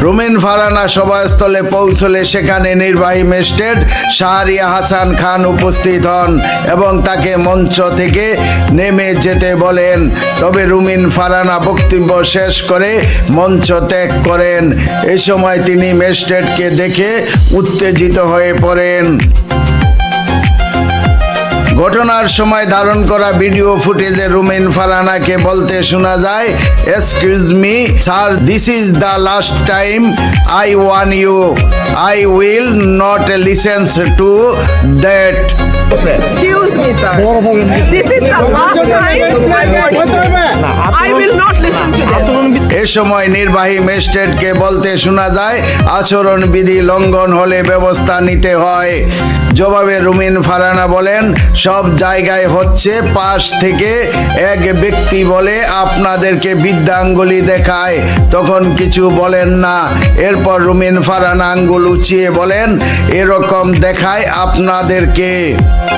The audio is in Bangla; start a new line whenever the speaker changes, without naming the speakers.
রুমিন ফারহানা সভাস্থলে পৌঁছলে সেখানে নির্বাহী ম্যাজিস্ট্রেট শাহরিয়া হাসান খান উপস্থিত হন এবং তাকে মঞ্চ থেকে নেমে যেতে বলেন। তবে রুমিন ফারহানা বক্তব্য শেষ করে মঞ্চ ত্যাগ করেন। এই সময় তিনি ম্যাজিস্ট্রেটকে দেখে উত্তেজিত হয়ে পড়েন। ঘটনার সময় ধারণ করা ভিডিও ফুটেজে রুমিন ফারহানাকে বলতে শোনা যায়, excuse me sir, this is the last time I warn you, I will not listen to that.
Excuse me, sir. This is the last time I will not listen to this.
এ সময় নির্বাহী ম্যাজিস্ট্রেটকে বলতে শোনা যায়, আচরণবিধি লঙ্ঘন হলে ব্যবস্থা নিতে হয়। জবাবে রুমিন ফারহানা বলেন, সব জায়গায় হচ্ছে, পাশ থেকে এক ব্যক্তি বলে আপনাদেরকে বৃদ্ধাঙ্গুলি দেখায়, তখন কিছু বলেন না। এরপর রুমিন ফারহানা আঙ্গুল উঁচিয়ে বলেন, এরকম দেখায় আপনাদেরকে।